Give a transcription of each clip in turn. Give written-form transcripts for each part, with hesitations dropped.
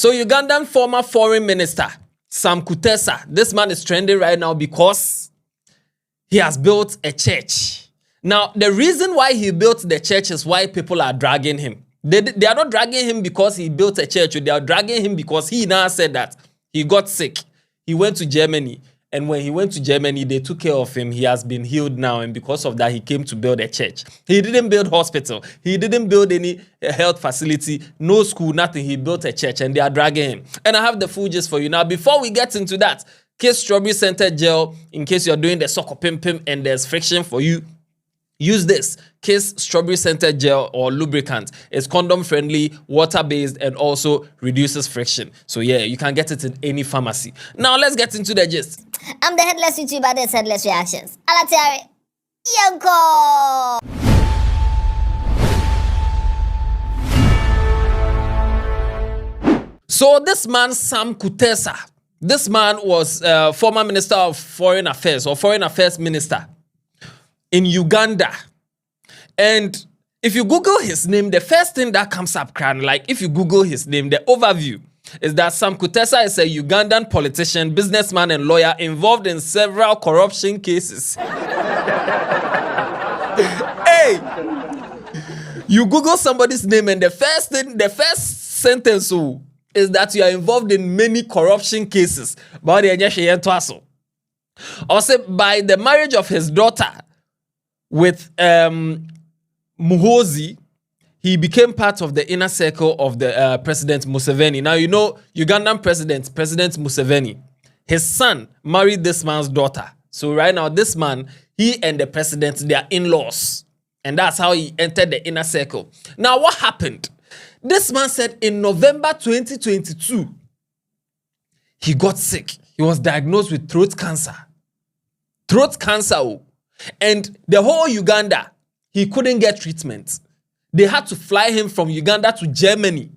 So Ugandan former foreign minister, Sam Kutesa, this man is trending right now because he has built a church. Now, the reason why he built the church is why people are dragging him. They are not dragging him because he built a church. They are dragging him because he now said that he got sick. He went to Germany. And when he went to Germany, they took care of him. He has been healed now. And because of that, he came to build a church. He didn't build hospital. He didn't build any health facility, no school, nothing. He built a church and they are dragging him. And I have the full gist for you. Now, before we get into that, Kiss Strawberry Scented Gel, in case you're doing the soccer pim pim and there's friction for you, use this Kiss Strawberry Scented Gel or lubricant. It's condom friendly, water based, and also reduces friction. So yeah, you can get it in any pharmacy. Now let's get into the gist. I'm the Headless YouTuber, this Headless Reactions. Alatiari, Yonko! So this man, Sam Kutesa, this man was former Minister of Foreign Affairs or Foreign Affairs Minister in Uganda. And if you Google his name, the first thing that comes up, like if you Google his name, the overview is that Sam Kutesa is a Ugandan politician, businessman, and lawyer involved in several corruption cases. Hey! You Google somebody's name and the first sentence is that you are involved in many corruption cases. Also, by the marriage of his daughter with Muhoozi, he became part of the inner circle of the President Museveni. Now, you know, Ugandan President Museveni, his son married this man's daughter. So right now, this man, he and the president, they are in-laws. And that's how he entered the inner circle. Now, what happened? This man said in November 2022, he got sick. He was diagnosed with throat cancer. Throat cancer. And the whole Uganda, he couldn't get treatment. They had to fly him from Uganda to Germany.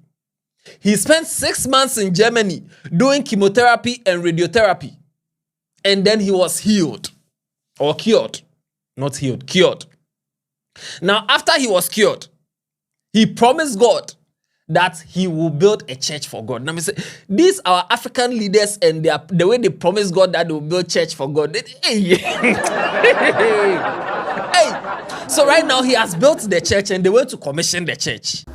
He spent 6 months in Germany doing chemotherapy and radiotherapy. And then he was healed. Or cured. Not healed, cured. Now, after he was cured, he promised God that he will build a church for God. Now, me say, these are African leaders and the way they promise God that they will build church for God. Hey. So right now, he has built the church and they went to commission the church.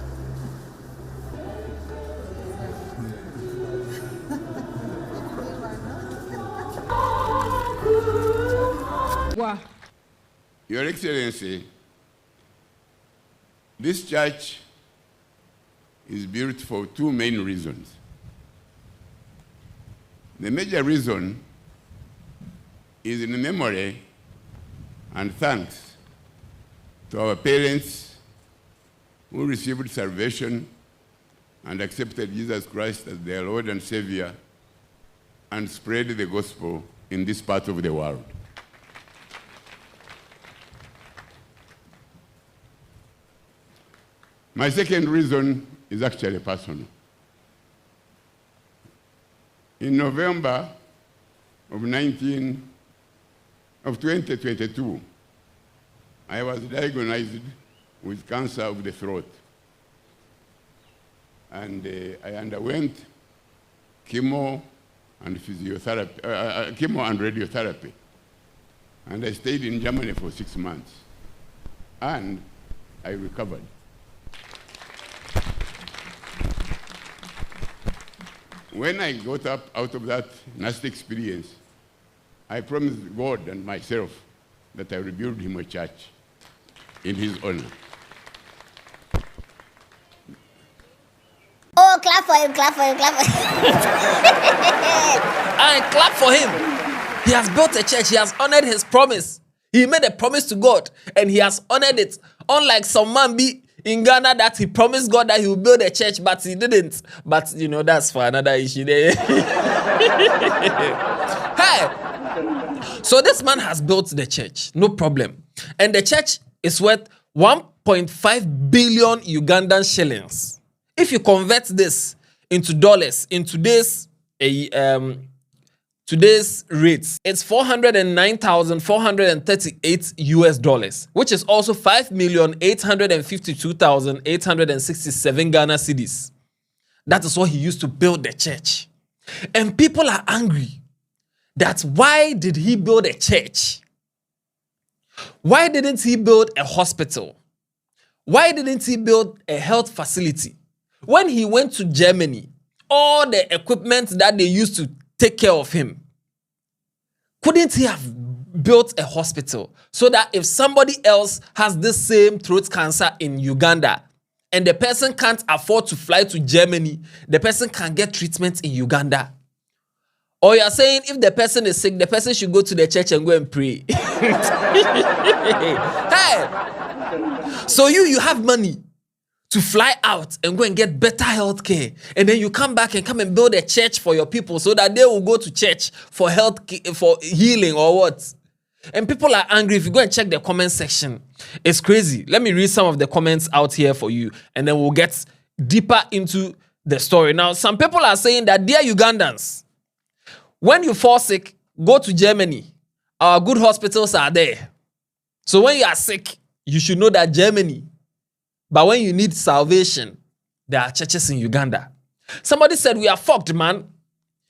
Wow. Your Excellency, this church is built for two main reasons. The major reason is in memory and thanks to our parents who received salvation and accepted Jesus Christ as their Lord and Savior and spread the gospel in this part of the world. My second reason is actually personal. In November of 2022, I was diagnosed with cancer of the throat. And I underwent chemo and physiotherapy, chemo and radiotherapy. And I stayed in Germany for 6 months. And I recovered. When I got up out of that nasty experience, I promised God and myself that I would build him a church in his honor. Oh, clap for him, clap for him, clap for him. And clap for him. He has built a church. He has honored his promise. He made a promise to God and he has honored it. Unlike some man in Ghana that he promised God that he will build a church, but he didn't. But, you know, that's for another issue there. Hey! So this man has built the church, no problem. And the church is worth 1.5 billion Ugandan shillings. If you convert this into dollars, in today's rates, it's 409,438 US dollars, which is also 5,852,867 Ghana cedis. That is what he used to build the church. And people are angry that why did he build a church? Why didn't he build a hospital? Why didn't he build a health facility? When he went to Germany, all the equipment that they used to take care of him, couldn't he have built a hospital so that if somebody else has this same throat cancer in Uganda and the person can't afford to fly to Germany, the person can get treatment in Uganda? Or you're saying if the person is sick, the person should go to the church and go and pray. Hey! So you have money to fly out and go and get better health care. And then you come back and come and build a church for your people so that they will go to church for health, for healing or what? And people are angry. If you go and check the comment section, it's crazy. Let me read some of the comments out here for you, and then we'll get deeper into the story. Now, some people are saying that, dear Ugandans, when you fall sick, go to Germany. Our good hospitals are there. So when you are sick, you should know that Germany. But when you need salvation, there are churches in Uganda. Somebody said, we are fucked, man.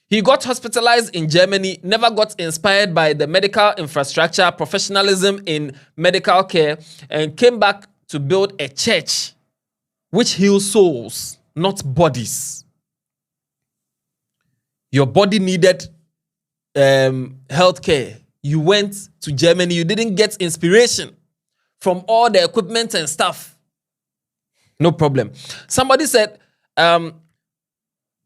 He got hospitalized in Germany, never got inspired by the medical infrastructure, professionalism in medical care, and came back to build a church which heals souls, not bodies. Your body needed health care. You went to Germany. You didn't get inspiration from all the equipment and stuff. No problem. Somebody said,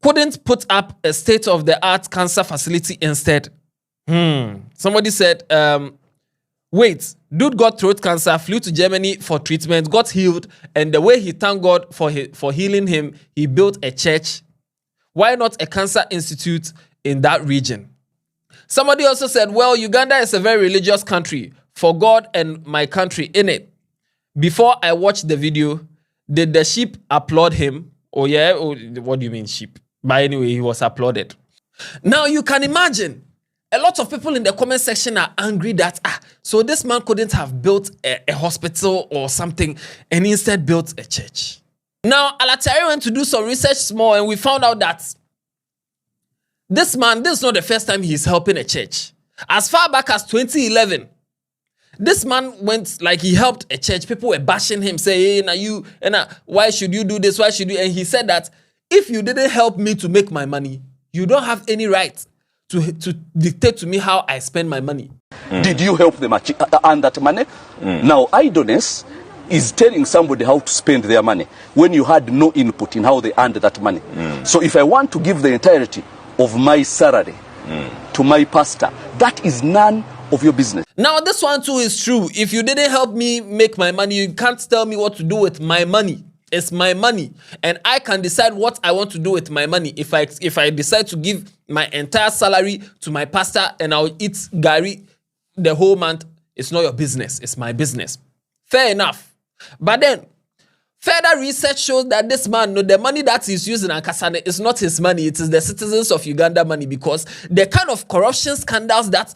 couldn't put up a state-of-the-art cancer facility instead. Somebody said, wait, dude got throat cancer, flew to Germany for treatment, got healed, and the way he thanked God for healing him, he built a church. Why not a cancer institute in that region? Somebody also said, well, Uganda is a very religious country. For God and my country in it. Before I watched the video, did the sheep applaud him? Oh yeah? Oh, what do you mean sheep? But anyway, he was applauded. Now you can imagine, a lot of people in the comment section are angry that, so this man couldn't have built a hospital or something and instead built a church. Now, Alatari went to do some research small and we found out that this man, this is not the first time he's helping a church. As far back as 2011, this man went, like he helped a church. People were bashing him, saying, why should you do this? Why should you? And he said that if you didn't help me to make my money, you don't have any right to dictate to me how I spend my money. Did you help them earn that money? Now, idleness is telling somebody how to spend their money when you had no input in how they earned that money. So if I want to give the entirety of my salary to my pastor, that is none of your business. Now, this one too is true. If you didn't help me make my money, you can't tell me what to do with my money. It's my money, and I can decide what I want to do with my money. If I decide to give my entire salary to my pastor and I'll eat gari the whole month, it's not your business. It's my business. Fair enough. But then, further research shows that this man, the money that he's using in Ankasane is not his money. It is the citizens of Uganda money, because the kind of corruption scandals that,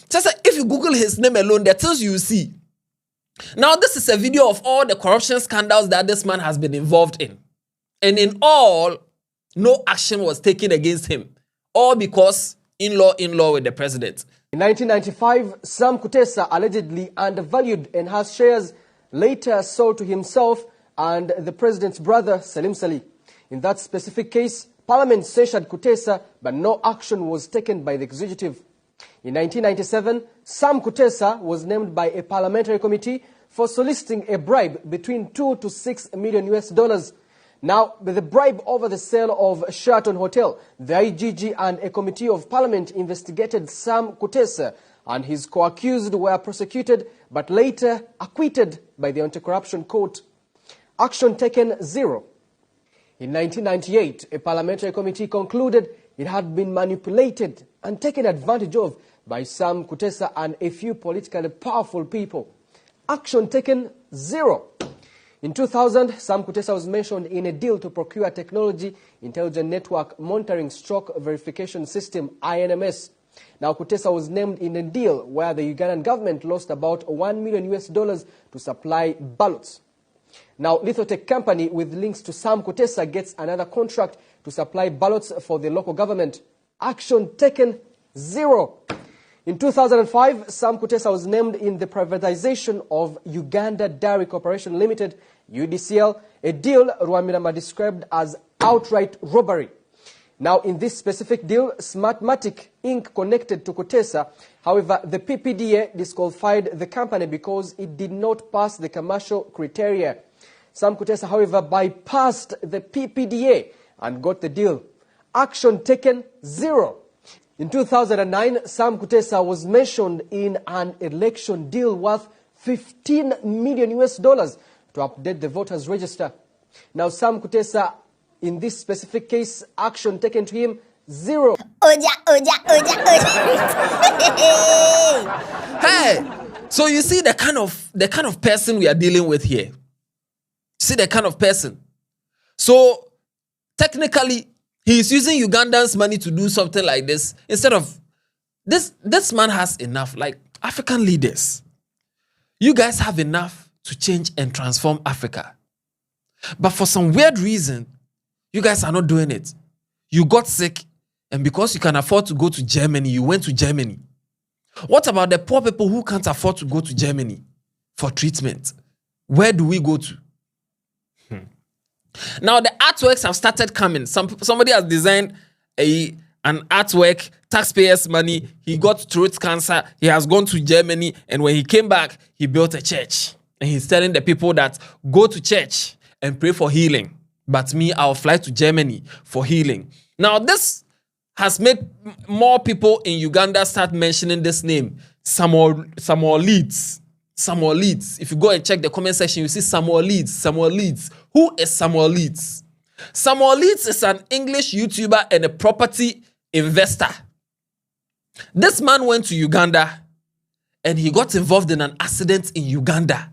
just like if you Google his name alone, the things you see. Now, this is a video of all the corruption scandals that this man has been involved in. And in all, no action was taken against him. All because in-law with the president. In 1995, Sam Kutesa allegedly undervalued and has shares later sold to himself and the president's brother, Salim Salih. In that specific case, Parliament censured Kutesa, but no action was taken by the executive. In 1997, Sam Kutesa was named by a parliamentary committee for soliciting a bribe between $2 to $6 million. Now, with the bribe over the sale of Sheraton Hotel, the IGG and a committee of parliament investigated Sam Kutesa, and his co-accused were prosecuted but later acquitted by the anti-corruption court. Action taken, 0. In 1998, a parliamentary committee concluded it had been manipulated and taken advantage of by Sam Kutesa and a few politically powerful people. Action taken, 0. In 2000, Sam Kutesa was mentioned in a deal to procure technology intelligent network monitoring stroke verification system, INMS. Now, Kutesa was named in a deal where the Ugandan government lost about $1 million to supply ballots. Now, Lithotech company with links to Sam Kutesa gets another contract to supply ballots for the local government. Action taken, zero. In 2005, Sam Kutesa was named in the privatization of Uganda Dairy Corporation Limited, UDCL, a deal Rwamirama described as outright robbery. Now, in this specific deal, Smartmatic Inc. connected to Kutesa. However, the PPDA disqualified the company because it did not pass the commercial criteria. Sam Kutesa, however, bypassed the PPDA and got the deal. Action taken, zero. In 2009, Sam Kutesa was mentioned in an election deal worth $15 million to update the voters register. Now, Sam Kutesa, in this specific case, action taken to him, zero. Hey, so you see the kind of person we are dealing with here. See the kind of person. So technically, he's using Ugandans' money to do something like this. Instead of this man has enough, like African leaders. You guys have enough to change and transform Africa. But for some weird reason, you guys are not doing it. You got sick, and because you can afford to go to Germany, you went to Germany. What about the poor people who can't afford to go to Germany for treatment? Where do we go to? Now, the artworks have started coming. Somebody has designed an artwork, taxpayers' money. He got throat cancer. He has gone to Germany. And when he came back, he built a church. And he's telling the people that go to church and pray for healing. But me, I'll fly to Germany for healing. Now, this has made more people in Uganda start mentioning this name, Samuel Leeds. Samuel Leeds. If you go and check the comment section, you see Samuel Leeds. Samuel Leeds. Who is Samuel Leeds? Samuel Leeds is an English YouTuber and a property investor. This man went to Uganda and he got involved in an accident in Uganda.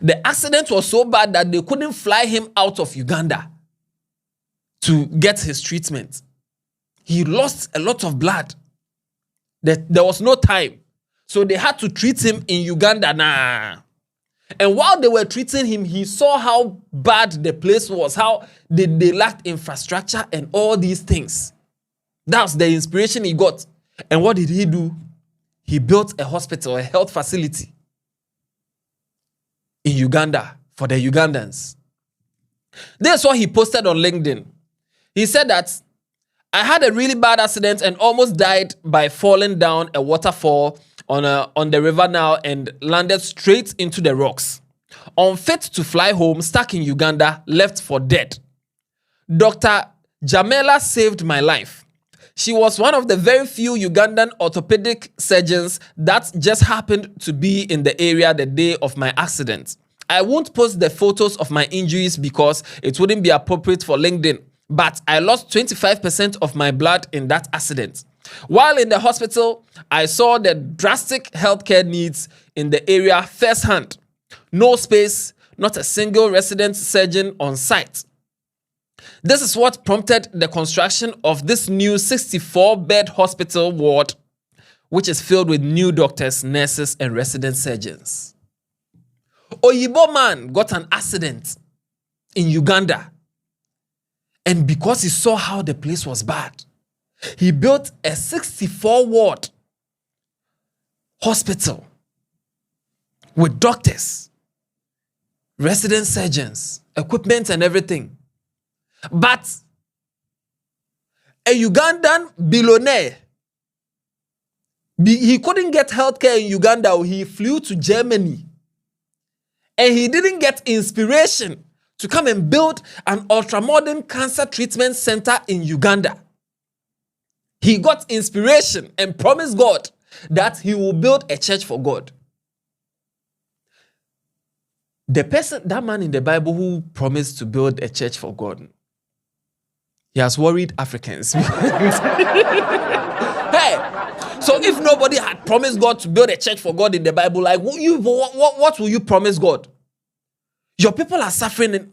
The accident was so bad that they couldn't fly him out of Uganda to get his treatment. He lost a lot of blood. There was no time. So they had to treat him in Uganda. And while they were treating him, he saw how bad the place was, how they lacked infrastructure and all these things. That's the inspiration he got. And what did he do? He built a hospital, a health facility in Uganda for the Ugandans. This is what he posted on LinkedIn. He said that, I had a really bad accident and almost died by falling down a waterfall on the river now and landed straight into the rocks. Unfit to fly home, stuck in Uganda, left for dead. Dr. Jamela saved my life. She was one of the very few Ugandan orthopedic surgeons that just happened to be in the area the day of my accident. I won't post the photos of my injuries because it wouldn't be appropriate for LinkedIn, but I lost 25% of my blood in that accident. While in the hospital, I saw the drastic healthcare needs in the area firsthand. No space, not a single resident surgeon on site. This is what prompted the construction of this new 64-bed hospital ward, which is filled with new doctors, nurses, and resident surgeons. Oyibo man got an accident in Uganda. And because he saw how the place was bad, he built a 64-ward hospital with doctors, resident surgeons, equipment and everything. But a Ugandan billionaire, he couldn't get healthcare in Uganda. He flew to Germany. And he didn't get inspiration to come and build an ultramodern cancer treatment center in Uganda. He got inspiration and promised God that he will build a church for God. That man in the Bible who promised to build a church for God, he has worried Africans. Hey, so if nobody had promised God to build a church for God in the Bible, like what will you promise God? Your people are suffering.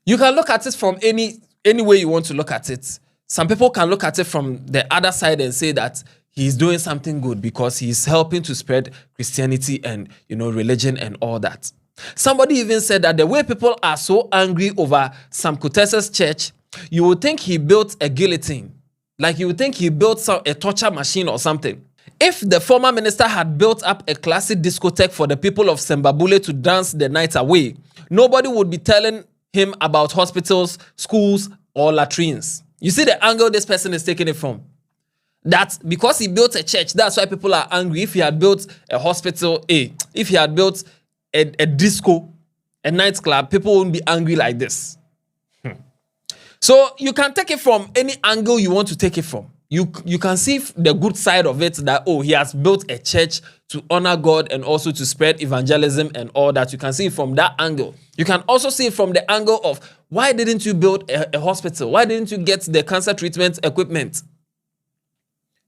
You can look at it from any way you want to look at it. Some people can look at it from the other side and say that he's doing something good because he's helping to spread Christianity and, religion and all that. Somebody even said that the way people are so angry over Sam Kutesa's church, you would think he built a guillotine. Like you would think he built a torture machine or something. If the former minister had built up a classic discotheque for the people of Sembabule to dance the night away, nobody would be telling him about hospitals, schools, or latrines. You see the angle this person is taking it from? That because he built a church, that's why people are angry. If he had built a hospital, if he had built a disco, a nightclub, people wouldn't be angry like this. So you can take it from any angle you want to take it from. You can see the good side of it, that, he has built a church to honor God and also to spread evangelism and all that. You can see it from that angle. You can also see it from the angle of, why didn't you build a hospital? Why didn't you get the cancer treatment equipment?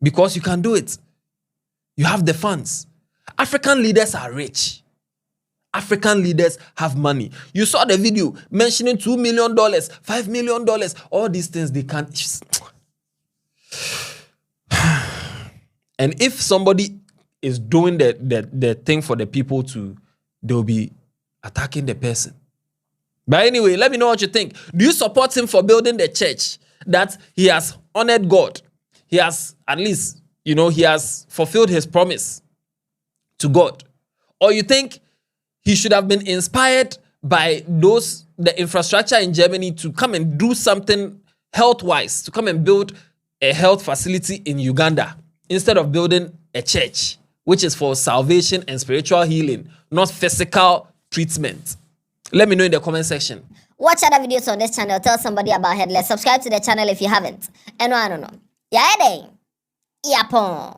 Because you can do it. You have the funds. African leaders are rich. African leaders have money. You saw the video mentioning $2 million, $5 million, all these things they can't. And if somebody is doing the thing for the people they'll be attacking the person. But anyway, let me know what you think. Do you support him for building the church that he has honored God? He has, at least, he has fulfilled his promise to God. Or you think he should have been inspired by the infrastructure in Germany to come and do something health-wise, to come and build a health facility in Uganda instead of building a church, which is for salvation and spiritual healing, not physical treatment? Let me know in the comment section. Watch other videos on this channel. Tell somebody about Headless. Subscribe to the channel if you haven't. And I don't know. Yeah, Yapon.